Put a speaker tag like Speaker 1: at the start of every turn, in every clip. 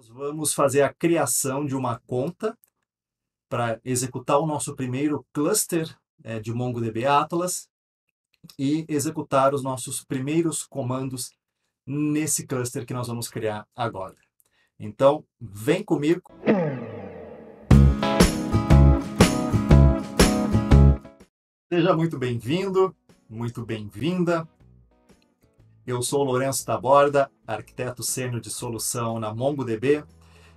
Speaker 1: Nós vamos fazer a criação de uma conta para executar o nosso primeiro cluster de MongoDB Atlas e executar os nossos primeiros comandos nesse cluster que nós vamos criar agora. Então, vem comigo. Seja muito bem-vindo, muito bem-vinda. Eu sou o Lourenço Taborda, arquiteto sênior de solução na MongoDB,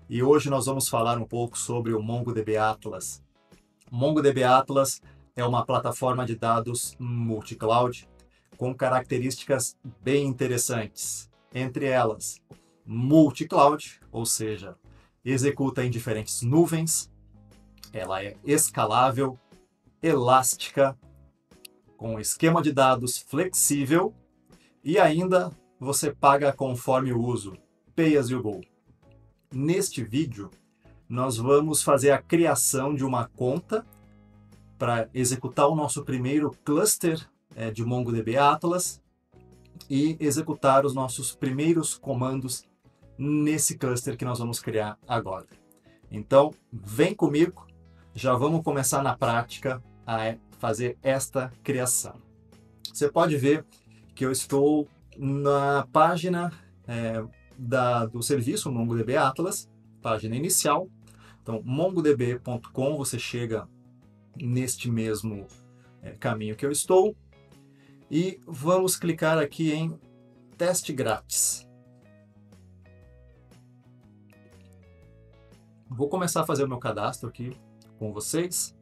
Speaker 1: e hoje nós vamos falar um pouco sobre o MongoDB Atlas. O MongoDB Atlas é uma plataforma de dados multi-cloud com características bem interessantes. Entre elas, multi-cloud, ou seja, executa em diferentes nuvens, ela é escalável, elástica, com esquema de dados flexível e ainda você paga conforme o uso, pay as you go. Neste vídeo, nós vamos fazer a criação de uma conta para executar o nosso primeiro cluster de MongoDB Atlas e executar os nossos primeiros comandos nesse cluster que nós vamos criar agora. Então, vem comigo, já vamos começar na prática a fazer esta criação. Você pode ver que eu estou na página do serviço MongoDB Atlas, página inicial. Então, mongodb.com, você chega neste mesmo caminho que eu estou. E vamos clicar aqui em teste grátis. Vou começar a fazer o meu cadastro aqui com vocês.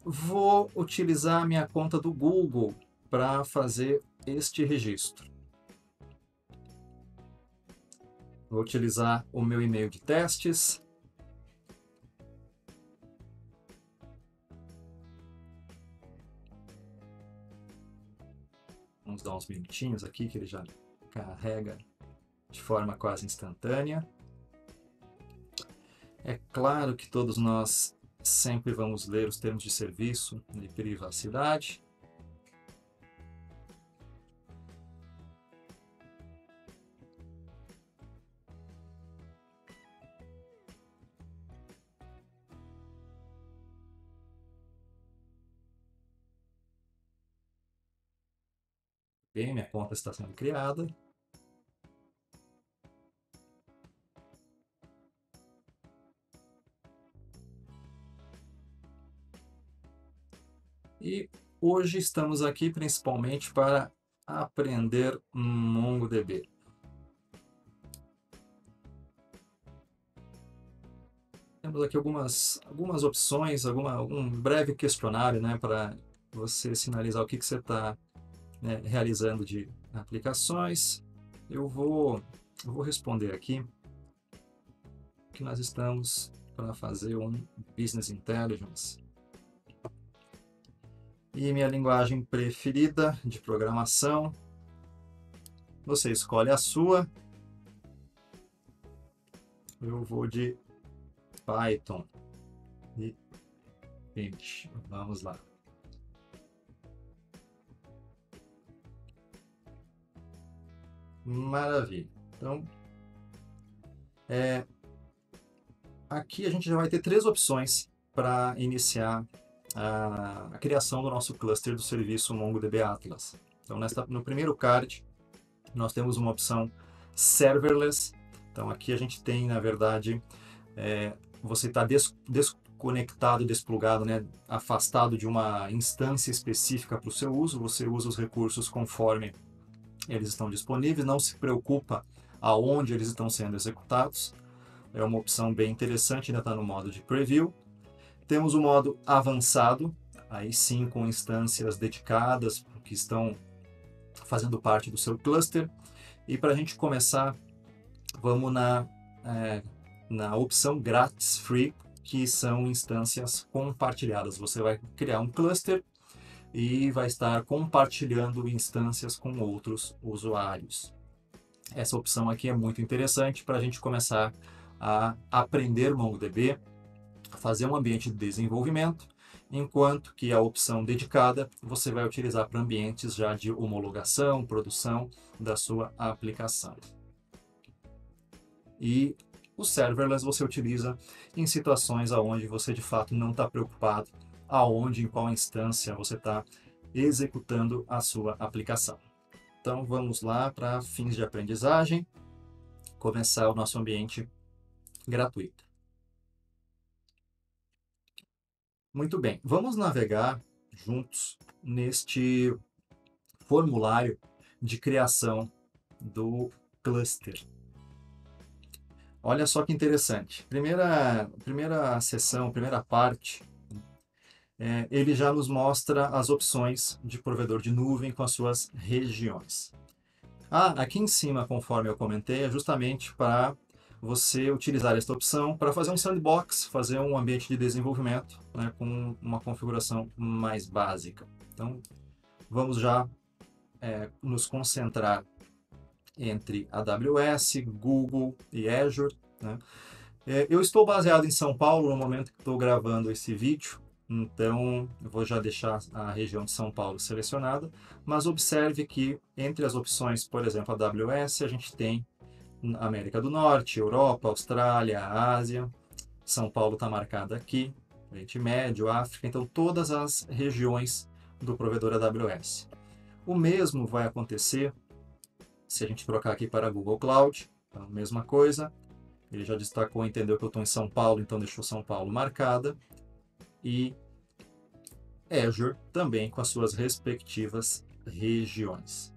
Speaker 1: Vou utilizar a minha conta do Google para fazer este registro. Vou utilizar o meu e-mail de testes. Vamos dar uns minutinhos aqui que ele já carrega de forma quase instantânea. É claro que todos nós sempre vamos ler os termos de serviço de privacidade. Bem, minha conta está sendo criada. E hoje estamos aqui principalmente para aprender MongoDB. Temos aqui algumas opções, algum breve questionário, para você sinalizar o que você está realizando de aplicações. Eu vou responder aqui que nós estamos para fazer um Business Intelligence. E minha linguagem preferida de programação, você escolhe a sua. Eu vou de Python. E finish. Vamos lá. Maravilha. Então, aqui a gente já vai ter 3 opções para iniciar a criação do nosso cluster do serviço MongoDB Atlas. Então, no primeiro card, nós temos uma opção serverless. Então, aqui a gente tem, na verdade, você está desconectado, desplugado, afastado de uma instância específica para o seu uso. Você usa os recursos conforme eles estão disponíveis, não se preocupa aonde eles estão sendo executados. É uma opção bem interessante, ainda está no modo de preview. Temos o modo avançado, aí sim com instâncias dedicadas que estão fazendo parte do seu cluster. E para a gente começar, vamos na opção grátis free, que são instâncias compartilhadas. Você vai criar um cluster e vai estar compartilhando instâncias com outros usuários. Essa opção aqui é muito interessante para a gente começar a aprender MongoDB, fazer um ambiente de desenvolvimento, enquanto que a opção dedicada você vai utilizar para ambientes já de homologação, produção da sua aplicação. E o serverless você utiliza em situações onde você de fato não está preocupado aonde, em qual instância você está executando a sua aplicação. Então vamos lá para fins de aprendizagem, começar o nosso ambiente gratuito. Muito bem, vamos navegar juntos neste formulário de criação do cluster. Olha só que interessante. Primeira seção, primeira parte, ele já nos mostra as opções de provedor de nuvem com as suas regiões. Aqui em cima, conforme eu comentei, é justamente para você utilizar esta opção para fazer um sandbox, fazer um ambiente de desenvolvimento, né, com uma configuração mais básica. Então, vamos já nos concentrar entre AWS, Google e Azure, né? Eu estou baseado em São Paulo no momento que estou gravando esse vídeo, então eu vou já deixar a região de São Paulo selecionada, mas observe que entre as opções, por exemplo, a AWS, a gente tem América do Norte, Europa, Austrália, Ásia, São Paulo está marcada aqui, Oriente Médio, África, então todas as regiões do provedor AWS. O mesmo vai acontecer se a gente trocar aqui para Google Cloud, a mesma coisa. Ele já destacou, entendeu que eu estou em São Paulo, então deixou São Paulo marcada. E Azure também com as suas respectivas regiões.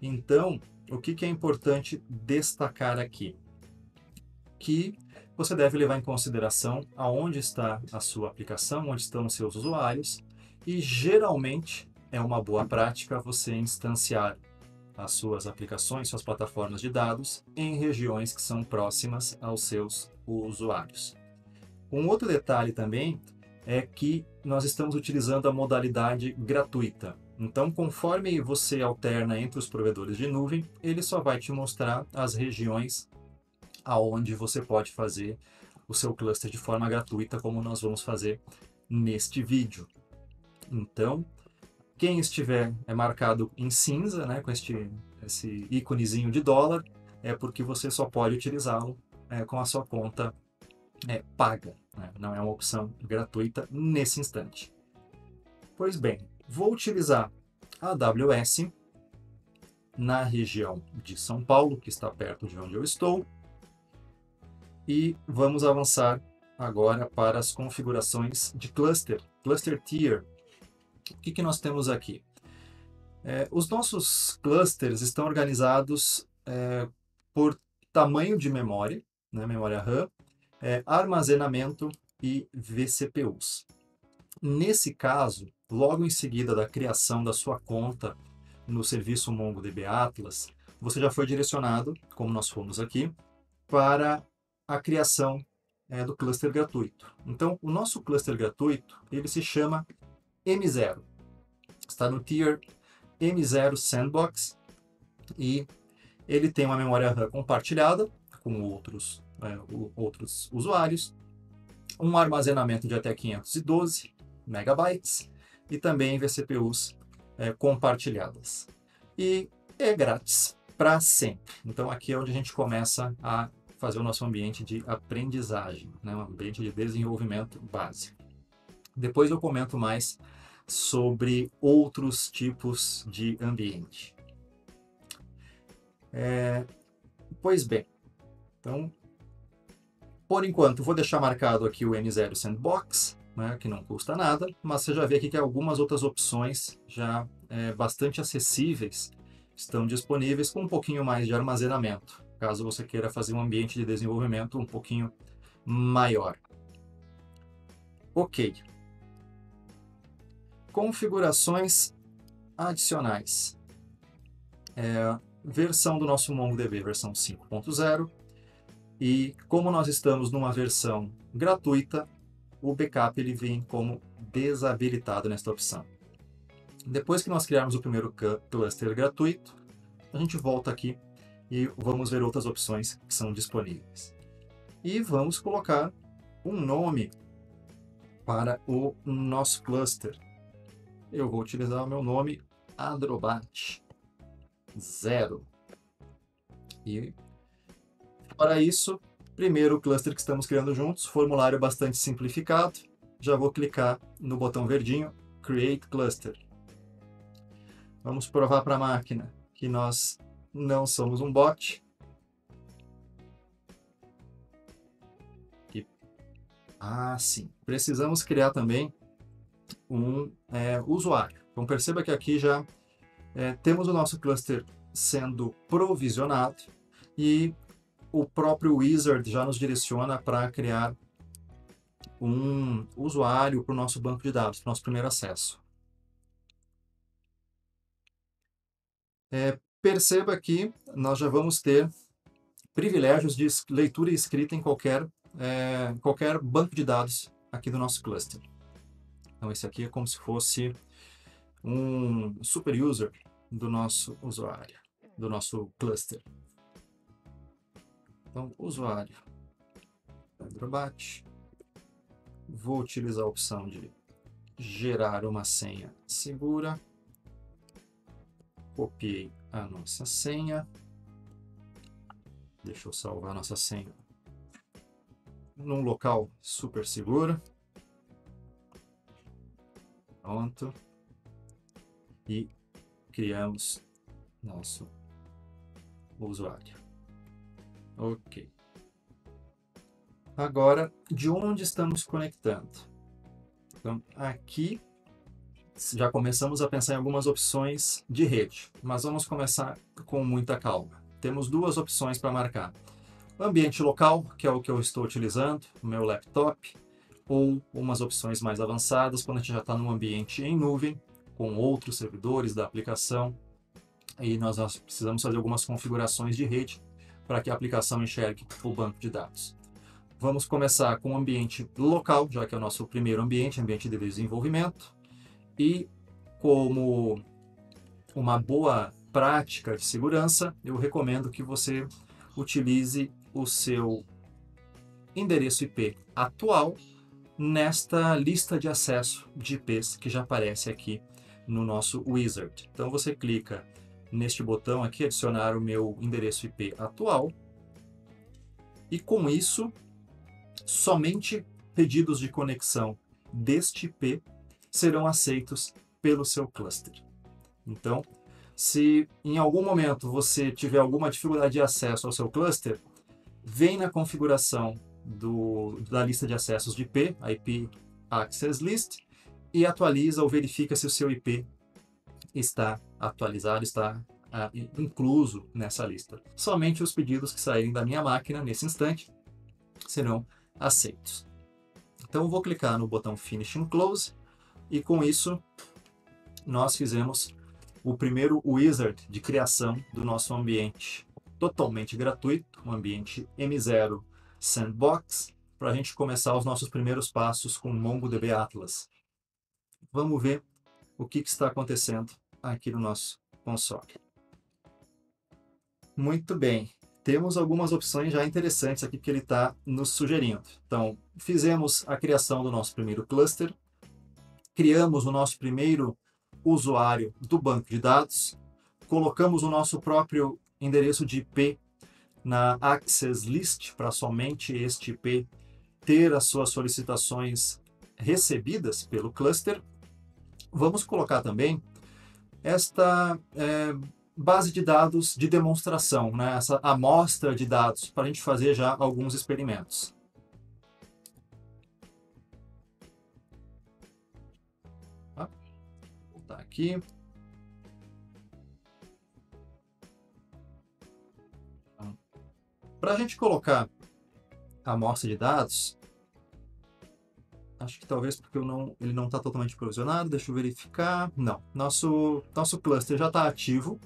Speaker 1: Então, o que é importante destacar aqui? Que você deve levar em consideração aonde está a sua aplicação, onde estão os seus usuários, e geralmente é uma boa prática você instanciar as suas aplicações, suas plataformas de dados em regiões que são próximas aos seus usuários. Um outro detalhe também é que nós estamos utilizando a modalidade gratuita. Então, conforme você alterna entre os provedores de nuvem, ele só vai te mostrar as regiões aonde você pode fazer o seu cluster de forma gratuita, como nós vamos fazer neste vídeo. Então, quem estiver marcado em cinza, né, com esse íconezinho de dólar, é porque você só pode utilizá-lo com a sua conta paga, né? Não é uma opção gratuita nesse instante. Pois bem, vou utilizar a AWS na região de São Paulo, que está perto de onde eu estou, e vamos avançar agora para as configurações de cluster tier. O que nós temos aqui? Os nossos clusters estão organizados por tamanho de memória, né, memória RAM, armazenamento e vCPUs. Nesse caso, logo em seguida da criação da sua conta no serviço MongoDB Atlas, você já foi direcionado, como nós fomos aqui, para a criação do cluster gratuito. Então, o nosso cluster gratuito, ele se chama M0. Está no tier M0 Sandbox e ele tem uma memória RAM compartilhada com outros usuários, um armazenamento de até 512 megabytes e também vCPUs compartilhadas. E é grátis para sempre. Então aqui é onde a gente começa a fazer o nosso ambiente de aprendizagem, né? Um ambiente de desenvolvimento básico. Depois eu comento mais sobre outros tipos de ambiente. Pois bem, então, por enquanto, vou deixar marcado aqui o M0 Sandbox, né, que não custa nada, mas você já vê aqui que algumas outras opções já bastante acessíveis estão disponíveis com um pouquinho mais de armazenamento, caso você queira fazer um ambiente de desenvolvimento um pouquinho maior. Ok. Configurações adicionais. Versão do nosso MongoDB, versão 5.0. E como nós estamos numa versão gratuita, o backup ele vem como desabilitado nesta opção. Depois que nós criarmos o primeiro cluster gratuito, a gente volta aqui e vamos ver outras opções que são disponíveis. E vamos colocar um nome para o nosso cluster. Eu vou utilizar o meu nome Adrobat 0. E Para isso, primeiro o cluster que estamos criando juntos, formulário bastante simplificado. Já vou clicar no botão verdinho, Create Cluster. Vamos provar para a máquina que nós não somos um bot. Sim. Precisamos criar também um usuário. Então perceba que aqui já temos o nosso cluster sendo provisionado e o próprio Wizard já nos direciona para criar um usuário para o nosso banco de dados, para o nosso primeiro acesso. Perceba que nós já vamos ter privilégios de leitura e escrita em qualquer banco de dados aqui do nosso cluster. Então esse aqui é como se fosse um super user do nosso usuário, do nosso cluster. Então, usuário, Pedrobat. Vou utilizar a opção de gerar uma senha segura. Copiei a nossa senha. Deixa eu salvar a nossa senha num local super seguro. Pronto. E criamos nosso usuário. Ok. Agora, de onde estamos conectando? Então, aqui já começamos a pensar em algumas opções de rede, mas vamos começar com muita calma. Temos duas opções para marcar. Ambiente local, que é o que eu estou utilizando, o meu laptop, ou umas opções mais avançadas, quando a gente já está num ambiente em nuvem, com outros servidores da aplicação, e nós precisamos fazer algumas configurações de rede para que a aplicação enxergue o banco de dados. Vamos começar com o ambiente local, já que é o nosso primeiro ambiente de desenvolvimento, e como uma boa prática de segurança, eu recomendo que você utilize o seu endereço IP atual nesta lista de acesso de IPs que já aparece aqui no nosso Wizard. Então você clica neste botão aqui, adicionar o meu endereço IP atual, e com isso, somente pedidos de conexão deste IP serão aceitos pelo seu cluster. Então, se em algum momento você tiver alguma dificuldade de acesso ao seu cluster, vem na configuração da lista de acessos de IP, a IP Access List, e atualiza ou verifica se o seu IP está atualizado, está incluso nessa lista. Somente os pedidos que saírem da minha máquina nesse instante serão aceitos. Então eu vou clicar no botão Finish and Close, e com isso nós fizemos o primeiro wizard de criação do nosso ambiente totalmente gratuito, um ambiente M0 Sandbox, para a gente começar os nossos primeiros passos com o MongoDB Atlas. Vamos ver o que está acontecendo aqui no nosso console. Muito bem, temos algumas opções já interessantes aqui que ele está nos sugerindo. Então, fizemos a criação do nosso primeiro cluster, criamos o nosso primeiro usuário do banco de dados, colocamos o nosso próprio endereço de IP na Access List para somente este IP ter as suas solicitações recebidas pelo cluster. Vamos colocar também esta base de dados de demonstração, né? Essa amostra de dados, para a gente fazer já alguns experimentos. Vou voltar aqui. Para a gente colocar a amostra de dados, acho que talvez porque ele não está totalmente provisionado, deixa eu verificar. Não, nosso cluster já está ativo,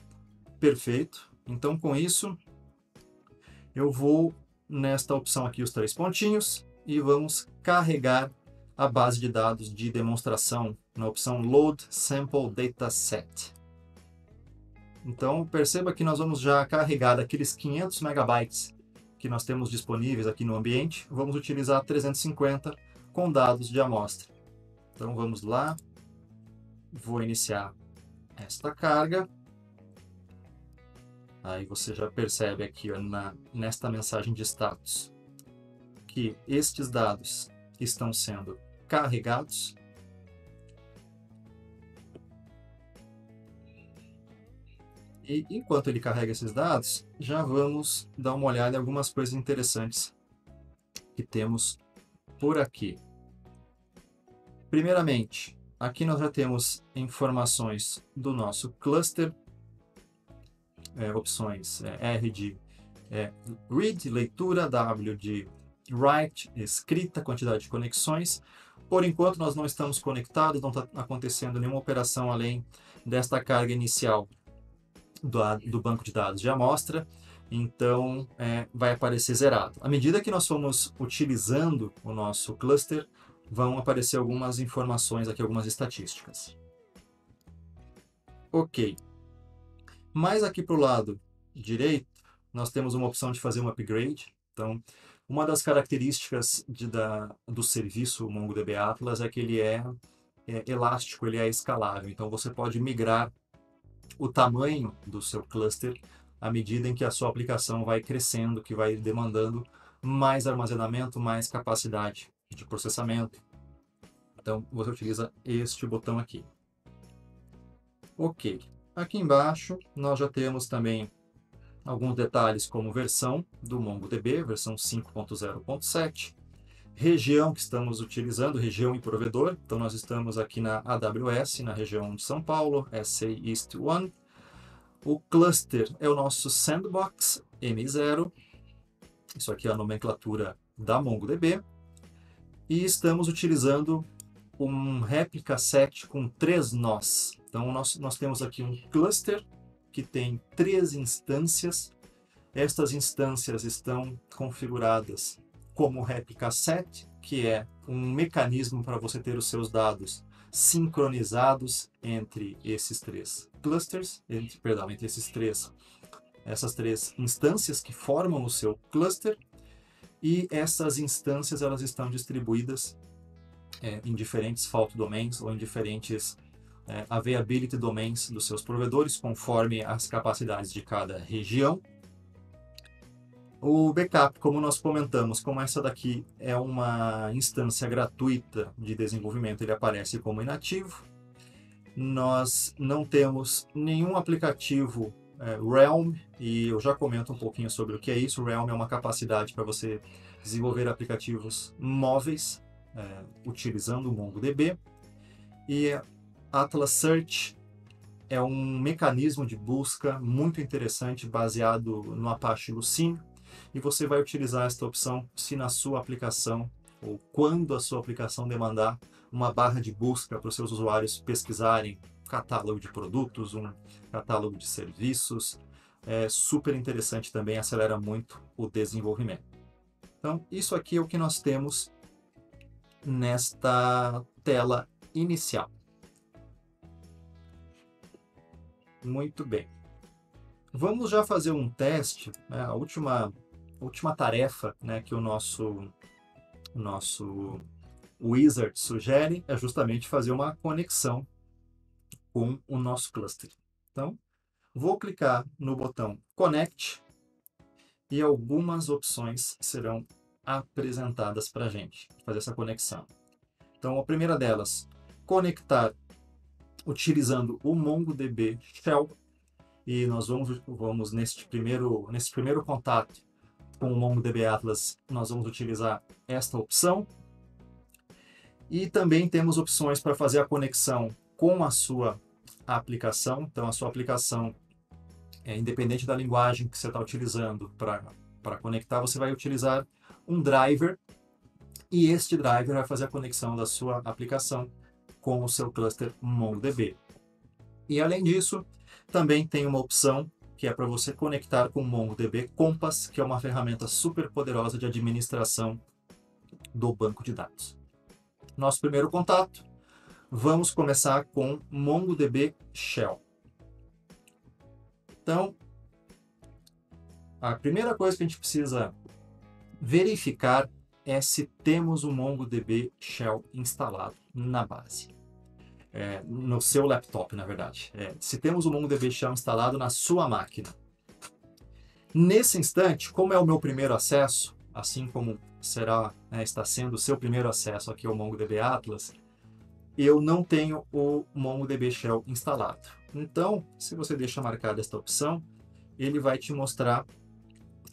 Speaker 1: perfeito. Então, com isso, eu vou nesta opção aqui, os três pontinhos, e vamos carregar a base de dados de demonstração na opção Load Sample Dataset. Então, perceba que nós vamos já carregar daqueles 500 megabytes que nós temos disponíveis aqui no ambiente, vamos utilizar 350 com dados de amostra. Então, vamos lá, vou iniciar esta carga. Aí você já percebe aqui, ó, nesta mensagem de status que estes dados estão sendo carregados. E enquanto ele carrega esses dados, já vamos dar uma olhada em algumas coisas interessantes que temos por aqui. Primeiramente, aqui nós já temos informações do nosso cluster, opções R de read, leitura, W de write, escrita, quantidade de conexões. Por enquanto nós não estamos conectados, não está acontecendo nenhuma operação além desta carga inicial do banco de dados de amostra, então vai aparecer zerado. À medida que nós formos utilizando o nosso cluster, vão aparecer algumas informações aqui, algumas estatísticas. Ok. Mais aqui para o lado direito, nós temos uma opção de fazer um upgrade. Então, uma das características do serviço MongoDB Atlas é que ele é elástico, ele é escalável. Então, você pode migrar o tamanho do seu cluster à medida em que a sua aplicação vai crescendo, que vai demandando mais armazenamento, mais capacidade de processamento. Então, você utiliza este botão aqui. Ok. Aqui embaixo, nós já temos também alguns detalhes como versão do MongoDB, versão 5.0.7, região que estamos utilizando, região e provedor. Então, nós estamos aqui na AWS, na região de São Paulo, SA East 1. O cluster é o nosso Sandbox M0. Isso aqui é a nomenclatura da MongoDB. E estamos utilizando um réplica set com 3 nós. Então, nós temos aqui um cluster que tem 3 instâncias. Estas instâncias estão configuradas como réplica set, que é um mecanismo para você ter os seus dados sincronizados entre esses 3 clusters, entre essas três instâncias que formam o seu cluster. E essas instâncias elas estão distribuídas em diferentes fault domains ou em diferentes availability domains dos seus provedores, conforme as capacidades de cada região. O backup, como nós comentamos, como essa daqui é uma instância gratuita de desenvolvimento, ele aparece como inativo. Nós não temos nenhum aplicativo Realm, e eu já comento um pouquinho sobre o que é isso. Realm é uma capacidade para você desenvolver aplicativos móveis utilizando o MongoDB. E Atlas Search é um mecanismo de busca muito interessante baseado no Apache Lucene, e você vai utilizar esta opção se na sua aplicação ou quando a sua aplicação demandar uma barra de busca para os seus usuários pesquisarem catálogo de produtos, um catálogo de serviços. É super interessante também, acelera muito o desenvolvimento. Então, isso aqui é o que nós temos nesta tela inicial. Muito bem. Vamos já fazer um teste, né? A última tarefa, né, que o nosso wizard sugere é justamente fazer uma conexão com o nosso cluster. Então, vou clicar no botão Connect e algumas opções serão apresentadas para a gente fazer essa conexão. Então, a primeira delas, conectar utilizando o MongoDB Shell, e nós vamos nesse primeiro contato com o MongoDB Atlas, nós vamos utilizar esta opção. E também temos opções para fazer a conexão com a sua aplicação. Então, a sua aplicação, independente da linguagem que você está utilizando para conectar, você vai utilizar um driver, e este driver vai fazer a conexão da sua aplicação com o seu cluster MongoDB. E além disso, também tem uma opção que é para você conectar com o MongoDB Compass, que é uma ferramenta super poderosa de administração do banco de dados. Nosso primeiro contato, vamos começar com MongoDB Shell. Então, a primeira coisa que a gente precisa verificar é se temos o MongoDB Shell instalado na base. No seu laptop, na verdade. Se temos o MongoDB Shell instalado na sua máquina. Nesse instante, como é o meu primeiro acesso, assim como será, está sendo o seu primeiro acesso aqui ao MongoDB Atlas, eu não tenho o MongoDB Shell instalado. Então, se você deixa marcada esta opção, ele vai te mostrar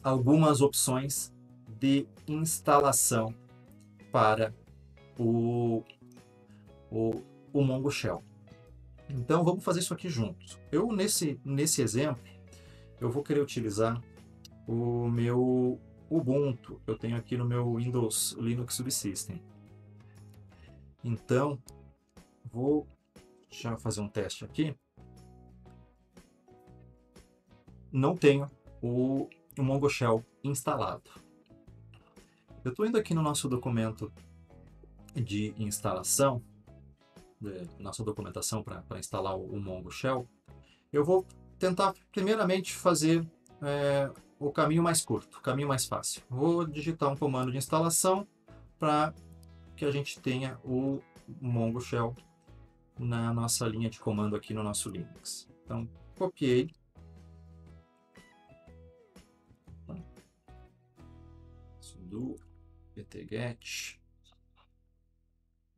Speaker 1: algumas opções de instalação para o Mongo Shell. Então, vamos fazer isso aqui juntos. Eu, nesse exemplo, eu vou querer utilizar o meu Ubuntu. Eu tenho aqui no meu Windows Linux Subsystem. Então, vou já fazer um teste aqui. Não tenho o Mongo Shell instalado. Eu estou indo aqui no nosso documento de instalação, nossa documentação para instalar o Mongo Shell. Eu vou tentar primeiramente fazer o caminho mais curto, o caminho mais fácil. Vou digitar um comando de instalação para que a gente tenha o Mongo Shell na nossa linha de comando aqui no nosso Linux. Então, copiei. Sudo apt-get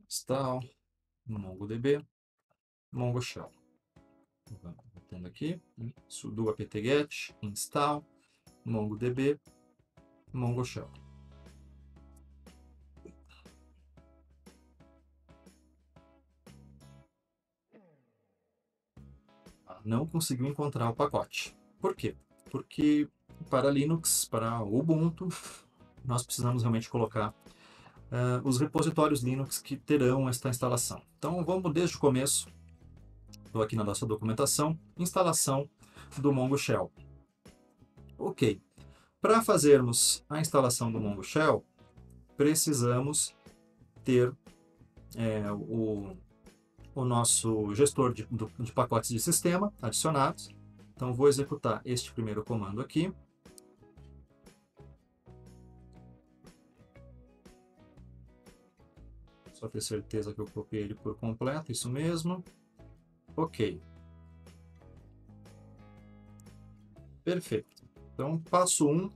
Speaker 1: install MongoDB Mongo Shell. Voltando aqui, sudo apt-get install MongoDB Mongo Shell. Não conseguiu encontrar o pacote. Por quê? Porque para Linux, para Ubuntu, nós precisamos realmente colocar os repositórios Linux que terão esta instalação. Então vamos desde o começo. Estou aqui na nossa documentação, instalação do Mongo Shell. Ok. Para fazermos a instalação do Mongo Shell, precisamos ter o nosso gestor de pacotes de sistema adicionados. Então, vou executar este primeiro comando aqui. Só ter certeza que eu copiei ele por completo, isso mesmo. Ok. Perfeito. Então, passo 1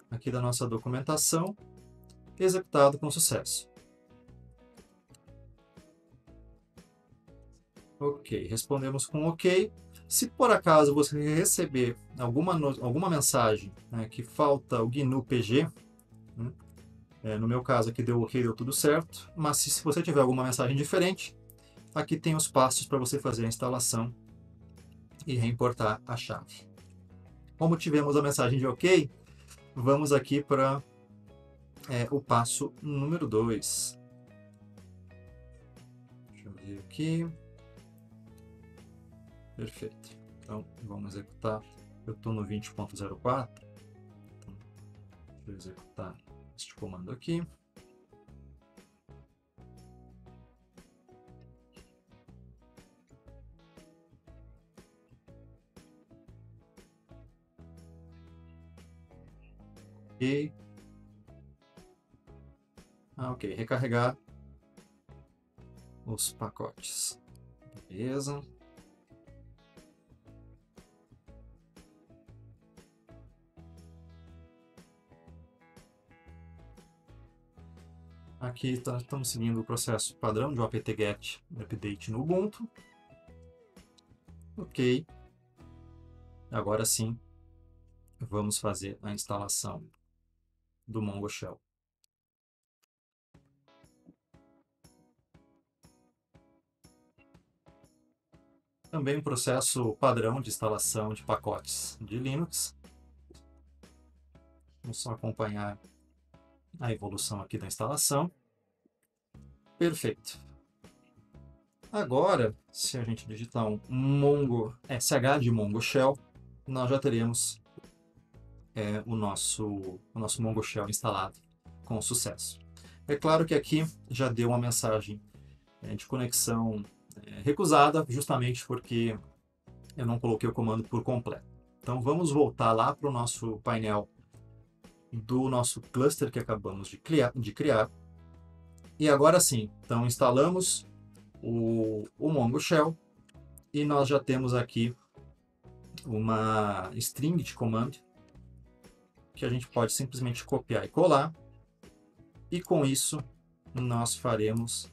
Speaker 1: aqui da nossa documentação, executado com sucesso. Ok, respondemos com ok. Se por acaso você receber alguma mensagem que falta o GNU PG, no meu caso aqui deu ok, deu tudo certo, mas se você tiver alguma mensagem diferente, aqui tem os passos para você fazer a instalação e reimportar a chave. Como tivemos a mensagem de ok, vamos aqui para o passo número 2. Deixa eu ver aqui. Perfeito. Então, vamos executar. Eu estou no 20.04. Então, deixa eu executar este comando aqui. Ok. Ok. Recarregar os pacotes. Beleza. Aqui estamos seguindo o processo padrão de um apt-get update no Ubuntu. Ok. Agora sim, vamos fazer a instalação do Mongo Shell. Também um processo padrão de instalação de pacotes de Linux. Vamos só acompanhar a evolução aqui da instalação. Perfeito. Agora, se a gente digitar um Mongo, sh de Mongo Shell, nós já teremos o nosso Mongo Shell instalado com sucesso. É claro que aqui já deu uma mensagem de conexão recusada, justamente porque eu não coloquei o comando por completo. Então vamos voltar lá para o nosso painel do nosso cluster que acabamos de criar. E agora sim, então instalamos o Mongo Shell e nós já temos aqui uma string de comando que a gente pode simplesmente copiar e colar. E com isso, nós faremos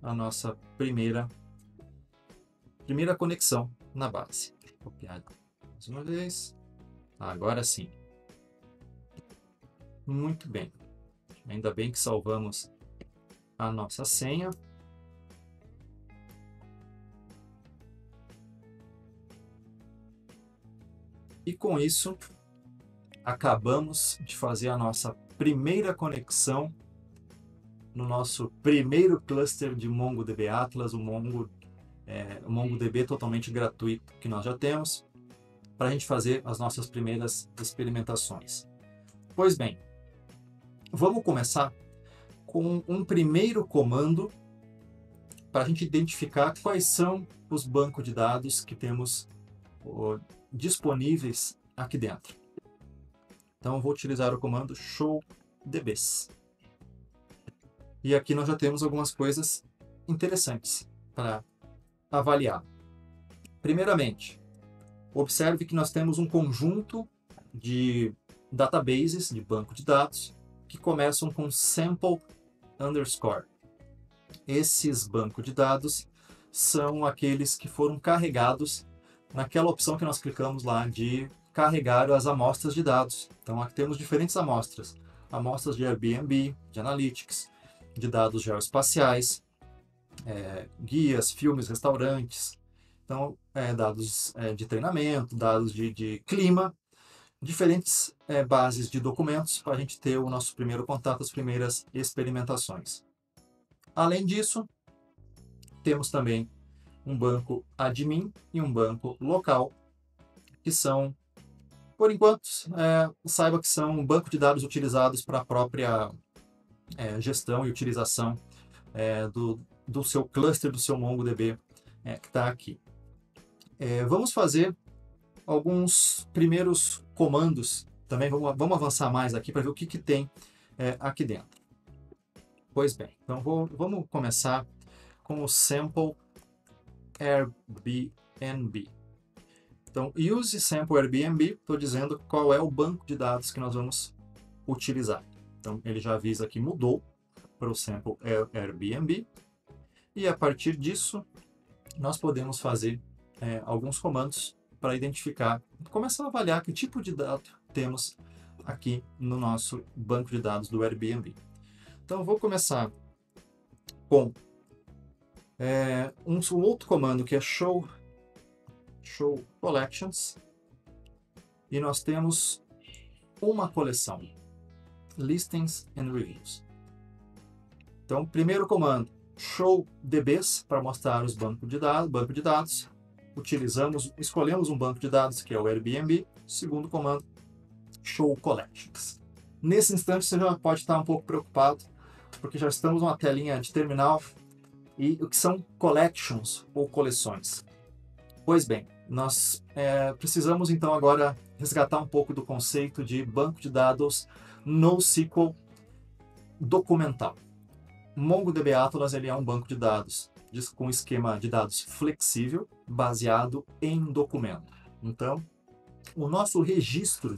Speaker 1: a nossa primeira conexão na base. Deixa eu copiar mais uma vez. Agora sim. Muito bem. Ainda bem que salvamos a nossa senha. E com isso, acabamos de fazer a nossa primeira conexão no nosso primeiro cluster de MongoDB Atlas, o MongoDB totalmente gratuito que nós já temos, para a gente fazer as nossas primeiras experimentações. Pois bem, vamos começar com um primeiro comando para a gente identificar quais são os bancos de dados que temos disponíveis aqui dentro. Então, eu vou utilizar o comando showdbs. E aqui nós já temos algumas coisas interessantes para avaliar. Primeiramente, observe que nós temos um conjunto de databases, de banco de dados, que começam com sample underscore. Esses bancos de dados são aqueles que foram carregados naquela opção que nós clicamos lá de carregar as amostras de dados. Então aqui temos diferentes amostras. Amostras de Airbnb, de Analytics, de dados geoespaciais, guias, filmes, restaurantes. Então, dados de treinamento, dados de clima, diferentes bases de documentos para a gente ter o nosso primeiro contato, as primeiras experimentações. Além disso, temos também um banco admin e um banco local, que são, por enquanto, saiba que são um banco de dados utilizados para a própria gestão e utilização do seu cluster, do seu MongoDB que está aqui. Vamos fazer alguns primeiros comandos, também vamos avançar mais aqui para ver o que tem aqui dentro. Pois bem, então vamos começar com o sample Airbnb. Então, use sample Airbnb, estou dizendo qual é o banco de dados que nós vamos utilizar. Então, ele já avisa que mudou para o sample Airbnb. E a partir disso, nós podemos fazer alguns comandos para identificar, começar a avaliar que tipo de dado temos aqui no nosso banco de dados do Airbnb. Então, eu vou começar com um outro comando que é show collections. E nós temos uma coleção, listings and reviews. Então, primeiro comando, showdbs, para mostrar os banco de dados. Escolhemos um banco de dados que é o Airbnb. Segundo comando, show collections. Nesse instante você já pode estar um pouco preocupado, porque já estamos numa telinha de terminal. E o que são collections ou coleções? Pois bem, nós precisamos então agora resgatar um pouco do conceito de banco de dados NoSQL documental. MongoDB Atlas ele é um banco de dados com esquema de dados flexível, baseado em documento. Então, o nosso registro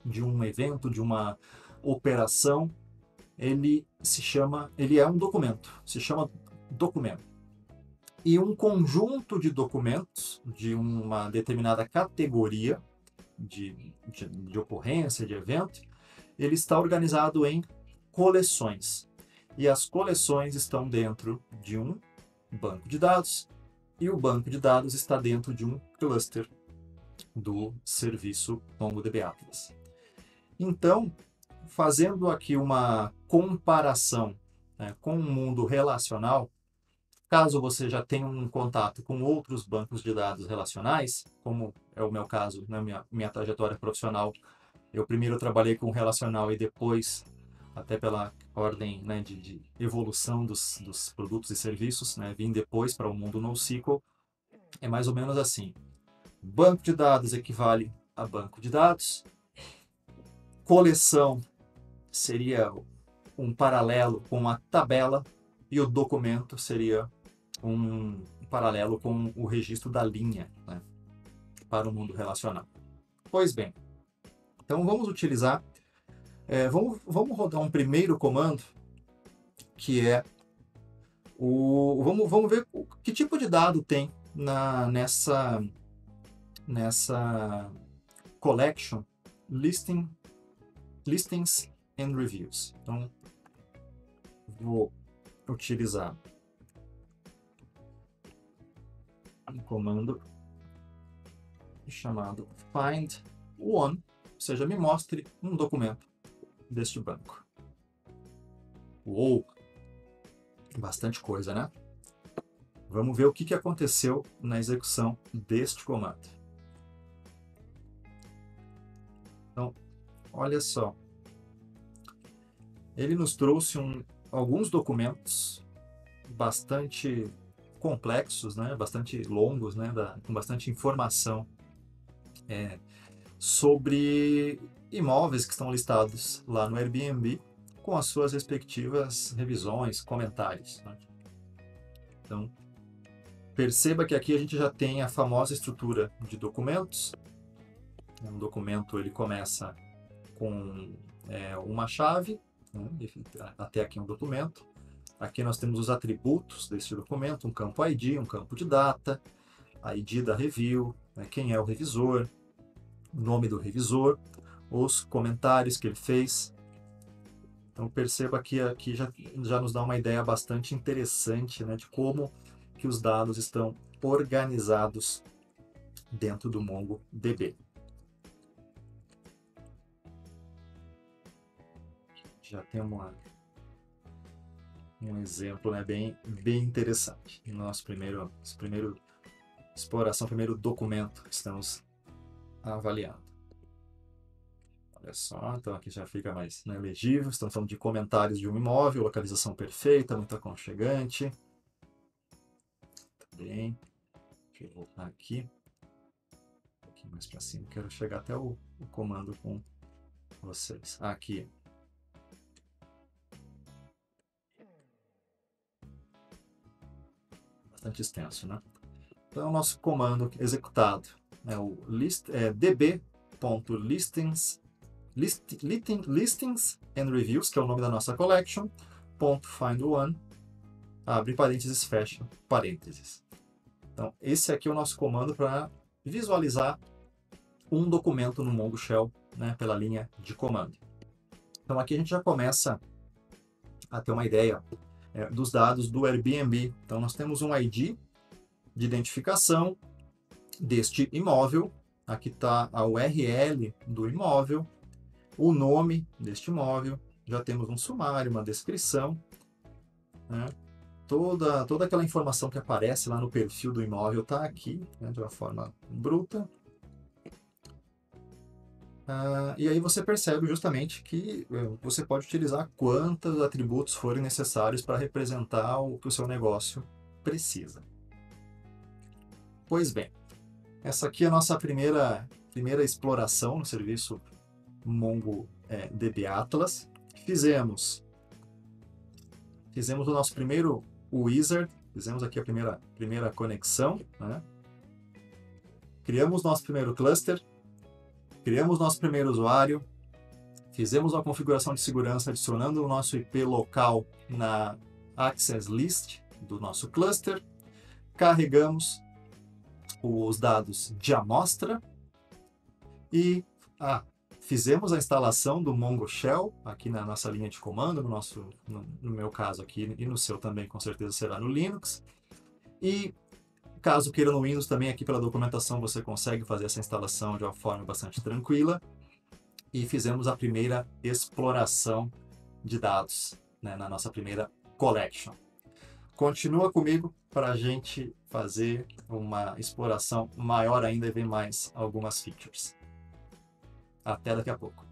Speaker 1: de um evento, de uma operação, ele é um documento, se chama documento. E um conjunto de documentos de uma determinada categoria de ocorrência, de evento, ele está organizado em coleções. E as coleções estão dentro de um banco de dados, e o banco de dados está dentro de um cluster do serviço MongoDB Atlas. Então, fazendo aqui uma comparação com o mundo relacional, caso você já tenha um contato com outros bancos de dados relacionais, como é o meu caso na minha trajetória profissional, eu primeiro trabalhei com relacional e depois, até pela ordem de evolução dos produtos e serviços, vim depois para o mundo NoSQL, é mais ou menos assim. Banco de dados equivale a banco de dados, coleção seria um paralelo com a tabela e o documento seria um paralelo com o registro da linha para o mundo relacional. Pois bem, Então vamos utilizar, vamos rodar um primeiro comando, que é vamos ver que tipo de dado tem nessa collection listings and reviews. Então vou utilizar um comando chamado find one, ou seja, me mostre um documento deste banco. Uou! Bastante coisa, né? Vamos ver o que aconteceu na execução deste comando. Então, olha só. Ele nos trouxe alguns documentos bastante complexos, né? Bastante longos, né? Com bastante informação sobre imóveis que estão listados lá no Airbnb, com as suas respectivas revisões, comentários, né? Então, perceba que aqui a gente já tem a famosa estrutura de documentos. Um documento ele começa com uma chave, né? Até aqui um documento. Aqui nós temos os atributos desse documento, um campo ID, um campo de data, ID da review, né? Quem é o revisor, o nome do revisor, os comentários que ele fez. Então perceba que aqui já nos dá uma ideia bastante interessante, né, de como que os dados estão organizados dentro do MongoDB. Já tem um exemplo, né, bem interessante. Nosso primeiro exploração, primeiro documento que estamos avaliando. Olha só, então aqui já fica mais, né, legível. Estamos falando de comentários de um imóvel, localização perfeita, muito aconchegante. Tá bem. Deixa eu voltar aqui. Um pouquinho mais para cima. Quero chegar até o comando com vocês. Aqui. Bastante extenso, né? Então, o nosso comando executado é o db.listings and reviews, que é o nome da nossa collection, .find one, abre parênteses, fecha parênteses. Então, esse aqui é o nosso comando para visualizar um documento no Mongo Shell, né, pela linha de comando. Então, aqui a gente já começa a ter uma ideia dos dados do Airbnb. Então, nós temos um ID de identificação deste imóvel. Aqui está a URL do imóvel, o nome deste imóvel, já temos um sumário, uma descrição, né? Toda aquela informação que aparece lá no perfil do imóvel está aqui, né, de uma forma bruta. E aí você percebe justamente que você pode utilizar quantos atributos forem necessários para representar o que o seu negócio precisa. Pois bem, essa aqui é a nossa primeira exploração no serviço MongoDB Atlas. Fizemos o nosso primeiro wizard, fizemos aqui a primeira conexão, né? Criamos nosso primeiro cluster, criamos nosso primeiro usuário, fizemos uma configuração de segurança adicionando o nosso IP local na access list do nosso cluster, carregamos os dados de amostra e fizemos a instalação do Mongo Shell aqui na nossa linha de comando, no meu caso aqui e no seu também com certeza será no Linux. E caso queira no Windows também, aqui pela documentação você consegue fazer essa instalação de uma forma bastante tranquila. E fizemos a primeira exploração de dados, né, na nossa primeira collection. Continua comigo para a gente fazer uma exploração maior ainda e ver mais algumas features. Até daqui a pouco.